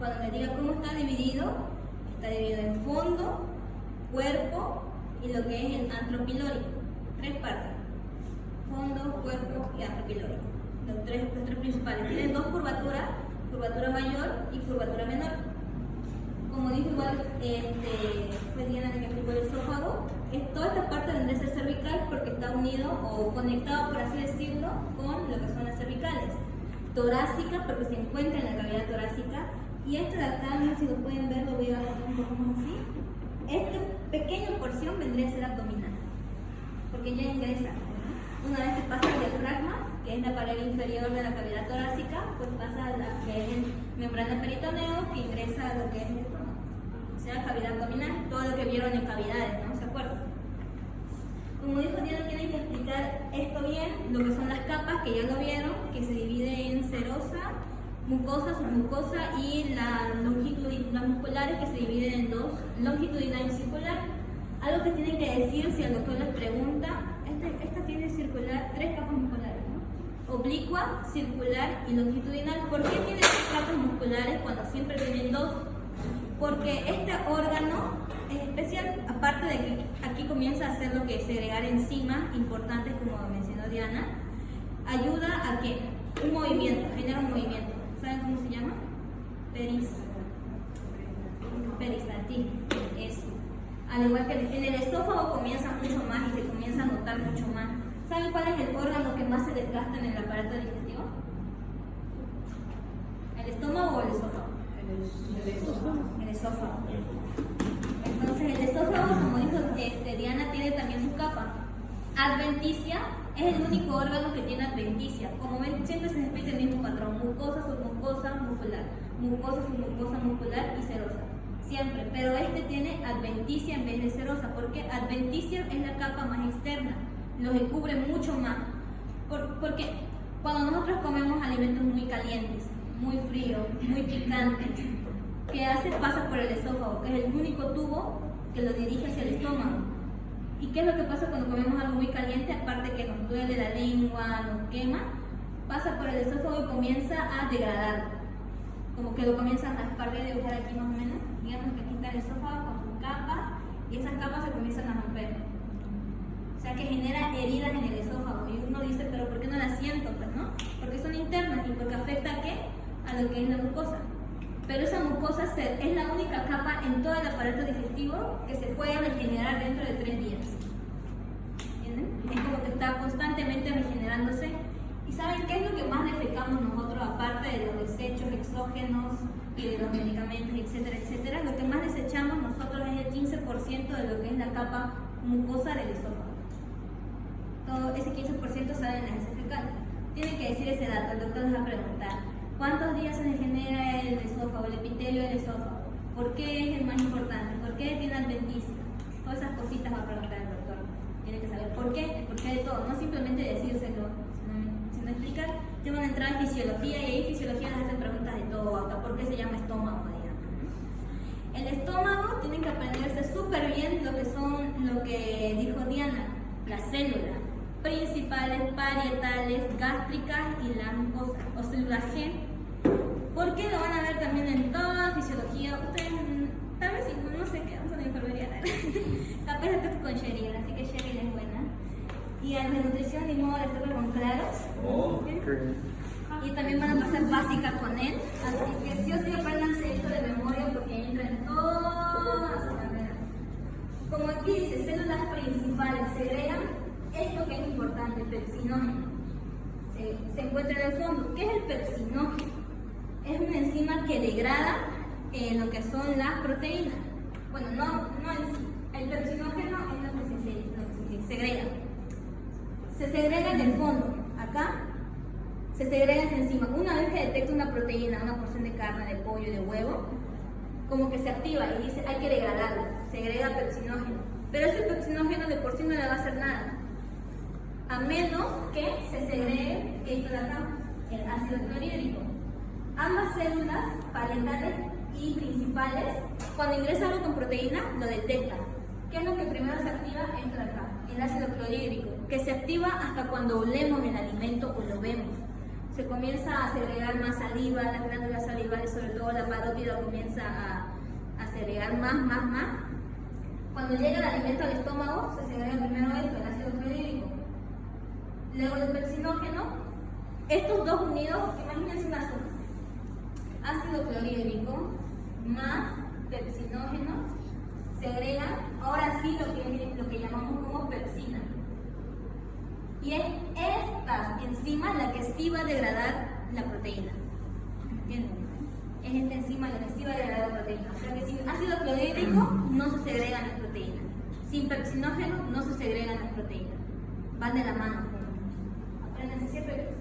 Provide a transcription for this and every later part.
Cuando me diga cómo está dividido en fondo, cuerpo y lo que es el antropilórico. 3 partes: fondo, cuerpo y antropilórico. Los tres principales. Tienen 2 curvaturas: curvatura mayor y curvatura menor. Como dijo igual fue Diana que explicó el esófago, toda esta parte vendría a ser cervical porque está unido o conectado, por así decirlo, con lo que son las cervicales. Torácica porque se encuentra en la cavidad torácica. Y de acá, no sé si lo pueden ver, lo voy a hacer un poco más así. Esta pequeña porción vendría a ser abdominal, porque ya ingresa. Una vez que pasa el diafragma, que es la pared inferior de la cavidad torácica, pues pasa a la que es membrana peritoneo, que ingresa a lo que es el estómago. O sea, cavidad abdominal, todo lo que vieron en cavidades, ¿no? ¿Se acuerdan? Como dijo Diana, tienen que explicar esto bien, lo que son las capas, que ya lo vieron, que se divide en serosa, mucosa, submucosa y las musculares, que se dividen en 2, longitudinal y circular. Algo que tienen que decir si el doctor les pregunta, esta tiene circular 3 capas musculares, ¿no? Oblicua, circular y longitudinal. ¿Por qué tiene 3 capas musculares cuando siempre tienen 2? Porque este órgano es especial, aparte de que aquí comienza a hacer lo que es segregar enzimas importantes, como mencionó Diana, ayuda a que un movimiento, genera un movimiento. ¿Saben cómo se llama? Peristaltismo. Eso. Al igual que en el esófago comienza mucho más y se comienza a notar mucho más. ¿Saben cuál es el órgano que más se desgasta en el aparato digestivo? ¿El estómago o el esófago? El esófago. Entonces el esófago, como dijo Diana, tiene también su capa adventicia. Es el único órgano que tiene adventicia. Como ven, siempre se repite el mismo patrón: mucosa, submucosa, muscular, mucosa, submucosa, muscular y serosa. Siempre, pero este tiene adventicia en vez de serosa, porque adventicia es la capa más externa, los cubre mucho más. Porque cuando nosotros comemos alimentos muy calientes, muy fríos, muy picantes, ¿qué hace? Pasa por el esófago, que es el único tubo que lo dirige hacia el estómago. ¿Y qué es lo que pasa cuando comemos algo muy caliente? Aparte que nos duele la lengua, nos quema, pasa por el esófago y comienza a degradarlo. Como que lo comienzan a raspar, voy a dibujar aquí más o menos. Digamos que aquí está el esófago con sus capas y esas capas se comienzan a romper. O sea que genera heridas en el esófago. Y uno dice, ¿pero por qué no las siento? Pues no, porque son internas y porque afecta ¿a qué? A lo que es la mucosa. Pero esa mucosa es la única capa en todo el aparato digestivo que se puede regenerar dentro de 3 días. ¿Entienden? Es como que está constantemente regenerándose. ¿Y saben qué es lo que más defecamos nosotros, aparte de los desechos exógenos y de los medicamentos, etcétera, etcétera? Lo que más desechamos nosotros es el 15% de lo que es la capa mucosa del esófago. Todo ese 15% sale en las heces fecales. Tienen que decir ese dato, el doctor les va a preguntar: ¿cuántos días se regenera el esófago, el epitelio del esófago? ¿Por qué es el más importante? ¿Por qué tiene adventicia? Todas esas cositas va a preguntar el doctor. Tiene que saber por qué, el porqué de todo, no simplemente decírselo, sino explicar. Tiene una entrada en fisiología y ahí en fisiología les hacen preguntas de todo, hasta por qué se llama estómago, digamos. El estómago tienen que aprenderse súper bien lo que dijo Diana, las células principales, parietales, gástricas y la mucosa o células G, porque lo van a ver también en toda fisiología. Ustedes, tal vez no sé qué, vamos a la enfermería, capaz de con Sherry, así que Sherry es buena. Y a la nutrición, ni modo, les toca con Claros. Y también van a pasar básica con él, así que sí o sí apréndanse esto de memoria porque entra en todas sus carreras. Como aquí dice, células principales segregan esto que es importante, el pepsinógeno. Se encuentra en el fondo. ¿Qué es el pepsinógeno? Es una enzima que degrada lo que son las proteínas. Bueno, no en sí. El pepsinógeno es lo que se segrega. Se segrega en el fondo. Acá se segrega esa enzima. Una vez que detecta una proteína, una porción de carne, de pollo, de huevo, como que se activa y dice hay que degradarlo. Segrega pepsinógeno. Pero ese pepsinógeno de por sí no le va a hacer nada, a menos que se segregue esto de acá, el ácido clorhídrico. Ambas células parietales y principales, cuando ingresa algo con proteína, lo detectan. ¿Qué es lo que primero se activa? Esto de acá, el ácido clorhídrico, que se activa hasta cuando olemos el alimento o lo vemos. se comienza a segregar más saliva, las glándulas salivales, sobre todo la parótida, comienza a segregar más. Cuando llega el alimento al estómago, se segrega primero esto, el ácido clorhídrico, luego el pepsinógeno. Estos dos unidos, imagínense una suma: ácido clorhídrico más pepsinógeno segregan ahora sí lo que llamamos como pepsina. Y es esta enzima la que sí va a degradar la proteína. ¿Entienden? Es esta enzima la que sí va a degradar la proteína. O sea que sin ácido clorhídrico no se segregan las proteínas. Sin pepsinógeno no se segregan las proteínas. Van de la mano. Apréndanse siempre.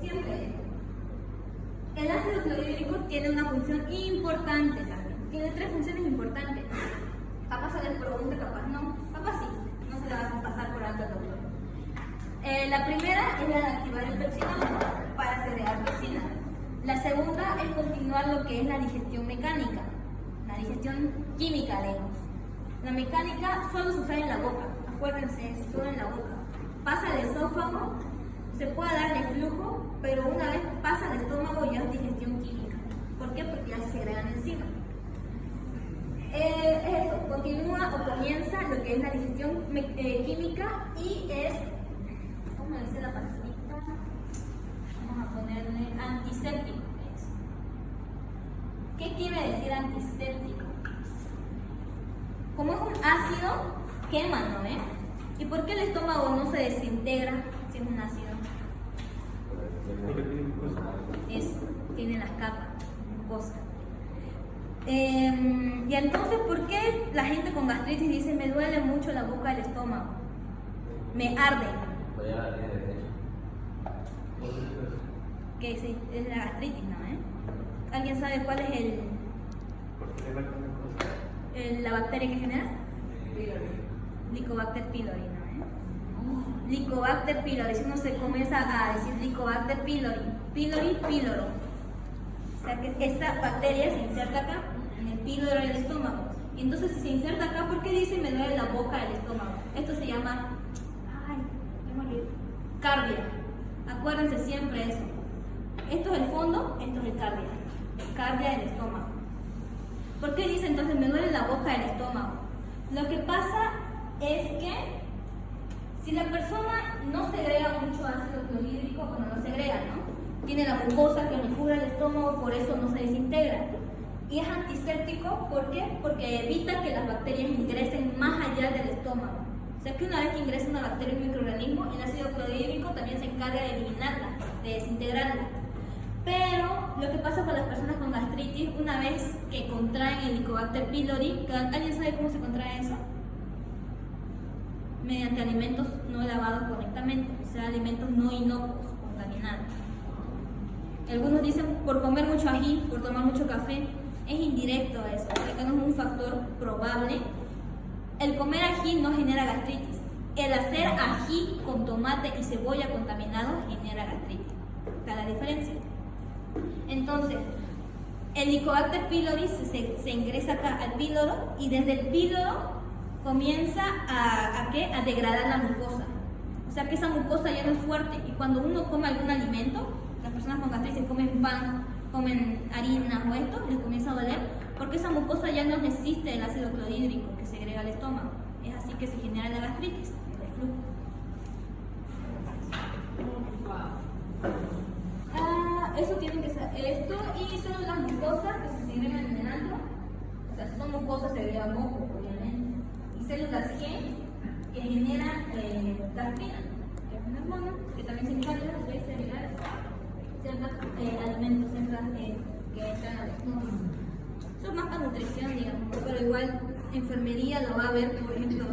El ácido clorhídrico tiene una función importante también. Tiene 3 funciones importantes. Capaz se les pregunta, capaz no. Capaz sí. No se la van a pasar por alto al doctor. La primera es la de activar el pepsinógeno para segregar pepsina. La segunda es continuar lo que es la digestión mecánica, la digestión química, digamos. La mecánica solo se usa en la boca, acuérdense, solo en la boca. Pasa al esófago, se puede dar reflujo, pero una vez pasa al estómago ya es digestión química. ¿Por qué? Porque ya se segregan enzimas. Eso, continúa o comienza lo que es la digestión química y es, ¿cómo dice la pastillita? Vamos a ponerle antiséptico. ¿Qué quiere decir antiséptico? Como es un ácido, quema, ¿no ves? ¿Y por qué el estómago no se desintegra si es un ácido? Eso, tiene las capas, mucosa. Y entonces, ¿por qué la gente con gastritis dice me duele mucho la boca del estómago? Me arde. Que sí, es la gastritis, ¿no? ¿Alguien sabe cuál es la bacteria que genera? Helicobacter pylori, ¿no? Helicobacter pylori, si uno se comienza a decir Helicobacter pylori, pyloro. O sea que esta bacteria se inserta acá, en el píloro del estómago. Y entonces si se inserta acá, ¿por qué dice me duele la boca del estómago? Esto se llama cardia. Acuérdense siempre eso. Esto es el fondo, esto es el cardia. Cardia del estómago. ¿Por qué dice entonces me duele la boca del estómago? Lo que pasa es que si la persona no segrega mucho ácido clorhídrico, bueno, no segrega, ¿no? Tiene la mucosa que le cubre el estómago, por eso no se desintegra. Y es antiséptico, ¿por qué? Porque evita que las bacterias ingresen más allá del estómago. O sea que una vez que ingresa una bacteria en un microorganismo, el ácido clorhídrico también se encarga de eliminarla, de desintegrarla. Pero lo que pasa con las personas con gastritis, una vez que contraen el Helicobacter pylori, ¿alguien sabe cómo se contrae eso? Mediante alimentos no lavados correctamente, o sea, alimentos no inocuos, contaminados. Algunos dicen por comer mucho ají, por tomar mucho café. Es indirecto a eso, o sea que no es un factor probable. El comer ají no genera gastritis. El hacer ají con tomate y cebolla contaminados genera gastritis. ¿Está la diferencia? Entonces, el Helicobacter pylori se ingresa acá al píloro y desde el píloro comienza a degradar la mucosa. O sea que esa mucosa ya no es fuerte y cuando uno come algún alimento, las personas con gastritis comen pan, comen harina o esto, les comienza a doler porque esa mucosa ya no resiste el ácido clorhídrico que segrega al estómago. Es así que se genera la gastritis, el reflujo. Eso tienen que ser esto y células mucosas que se segregan en el antro. O sea, si son mucosas se segrega moco, obviamente. Y células G que generan gastrina, que es un hormona que también se encarga de segregar ciertos alimentos, que entran al estómago. Eso es más para nutrición, digamos, pero igual enfermería lo va a ver, por ejemplo.